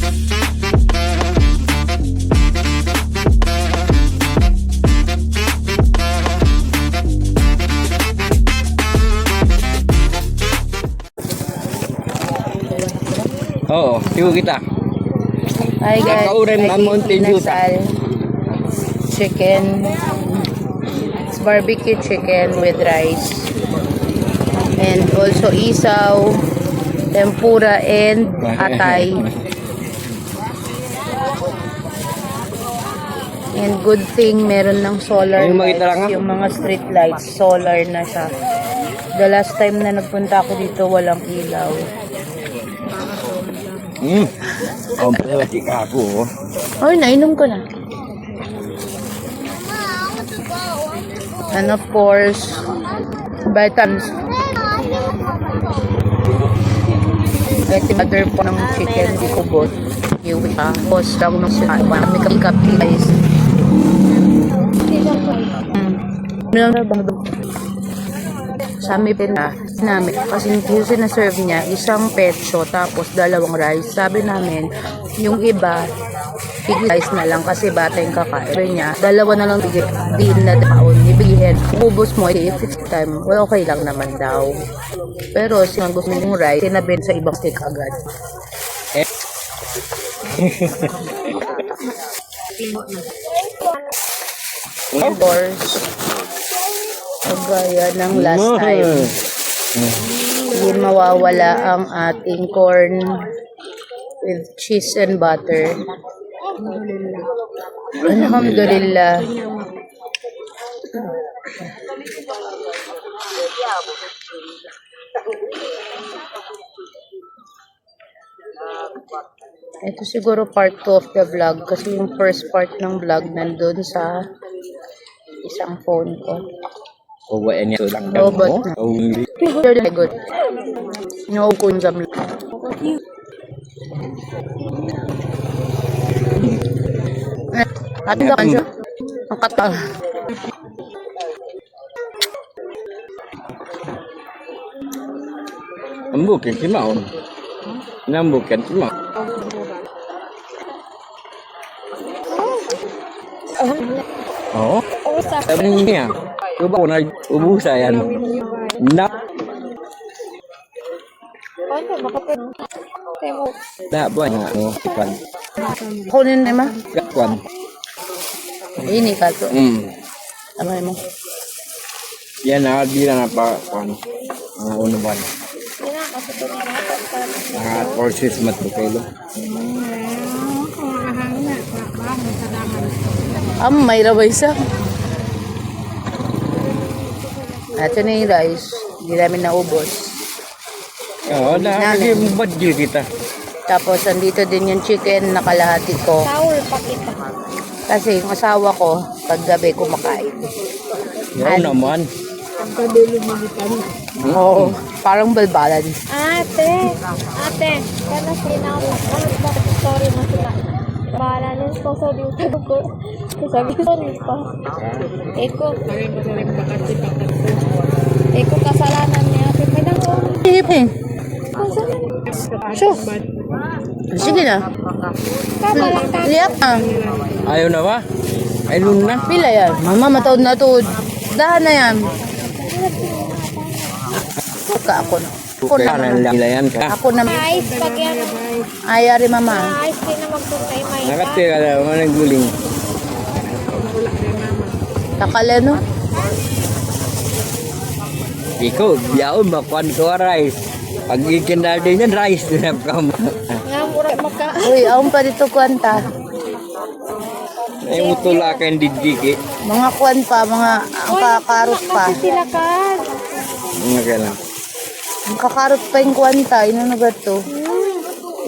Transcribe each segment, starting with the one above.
Oo, tiyo kita. Hi guys, Kakauran na Mountain Dew ta. Chicken. It's barbecue chicken with rice. And also isaw, tempura, and atay. And good thing meron ng solar lights. Yung mga street lights, solar na siya. The last time na nagpunta ako dito, walang ilaw. Ang pwede ka ako. Ay, nainom ko na. And of course, vitamins. Ito butter po ng chicken, di kubot. Yung tapos lang nung sinabi. May kapi guys. Sa amin namin kasi yung sinaserve niya isang petso tapos dalawang rice. Sabi namin yung iba rice na lang kasi bata yung kakain niya, dalawa na lang din na daon ibihin, ubos mo if it's time, well okay lang naman daw, pero sinang gusto mong rice sinabin sa ibang stick agad. Of course, gaya ng last time, hindi mawawala ang ating corn with cheese and butter. Alhamdulillah. Ito siguro part 2 of the vlog kasi yung first part ng vlog nandun sa isang phone ko. Kuwain niya lang No, but mo. very good. No kunjam. Ating ka kanjo. Ang kata. Ambukin si Mao. Nambukin si Mao. Oo. Sabi niya. Coba ko na ubusa yan. Na. Da ba nga mo kan. Kunin na ma. Kan. Ini ka to. Ano mo? Yan na di na pa kan. Ang unuban. Courses matukelo. May raway sa. Ito na yung rice. Hindi namin naubos. Oo, kasi budget kita. Tapos, andito din yung chicken na kalahati ko. Kasi yung asawa ko, paggabi kumakain. Yan naman. Oo, parang balbalan. Ate, kana sinama, sorry mo sila. Bahala nun ko sa duta ko. Sabi ko rin pa. Eko kasalanan niya. May nang Hiping. Sure. Sige na. Liyak na. Ayaw na ba? Ayun na. Pila yan? Mama, matawad na to. Dahan na yan. Ako na. Kanan lang yan ka. Ako na. ice pag yan. Ayari mama. Ice din na magtuntay may. Nakati ka na, manang guling. Takala no? Ikaw, biyaon makuhan ko rice. Pag ikindal din yan, rice din ang kama. Nga mura maka. Uy, aong pa dito kwanta. Ay mutula ka yung didiki. Mga kwan pa, mga ang kakarot pa. Sila ka. Mga kailan. Ang kakarot pa yung kwanta. Ino na ba ito?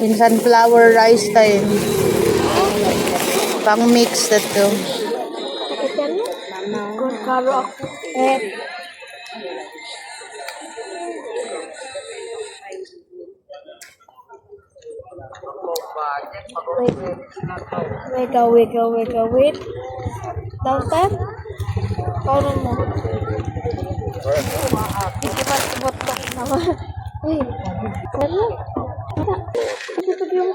In sunflower rice time. Pang mix na ito. Good karo ako. Wait. Downstairs? Kaunan mo. Ikipag-ibot ko naman. Uy, ano? Ito yung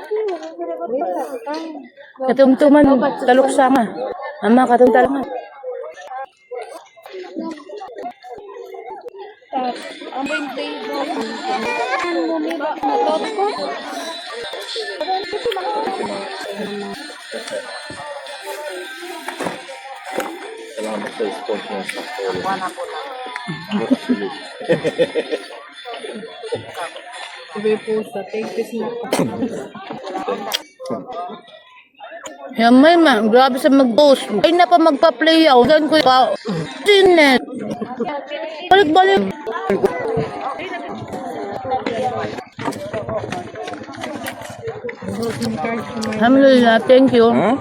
Katumtuman, taluksa nga. Mama, katumtalan nga. Ang birthday mo. Ano mo ba? Matot ko? Salamat sa sponsor sa Polo. Sabi po sa thank you so Yan may grabe sa mag-post. Ay na pa magpa-play ako. Gan ko pa. Sinet. Balik-balik. Alhamdulillah, thank you. Huh?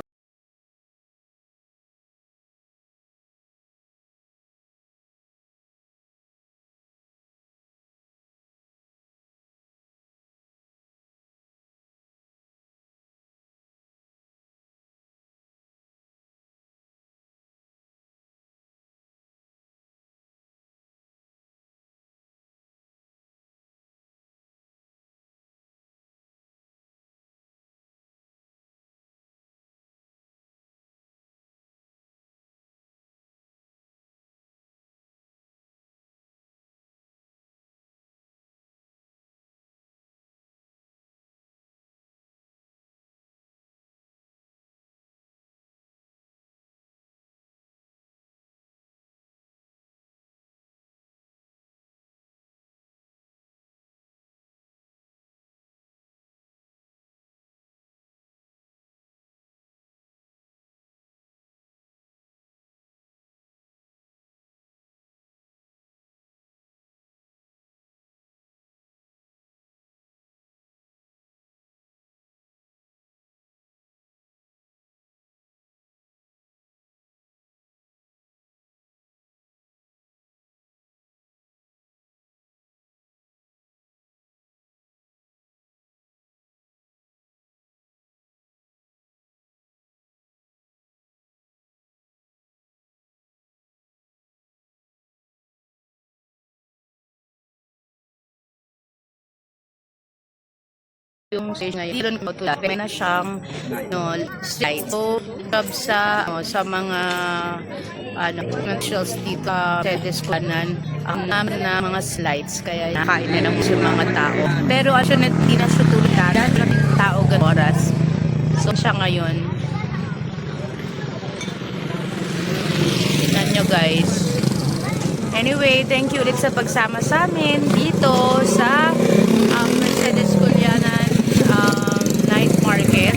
Yung stage ngayon, hindi rin ko tulad. May na siyang slide. So, job sa mga shells dito sa kanan ang namin na mga slides. Kaya nakain na ng mga tao. Pero actually, hindi na siya tulad. Maraming tao ganun oras. So, siya ngayon. Tignan nyo guys. Anyway, thank you ulit sa pagsama sa amin dito sa Mercedes Culianan night market.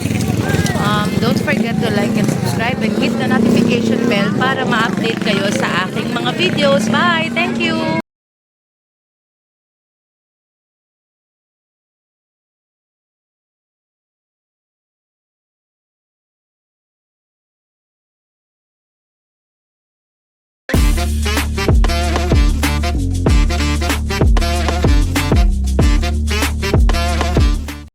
Don't forget to like and subscribe and hit the notification bell para ma-update kayo sa aking mga videos. Bye! Thank you!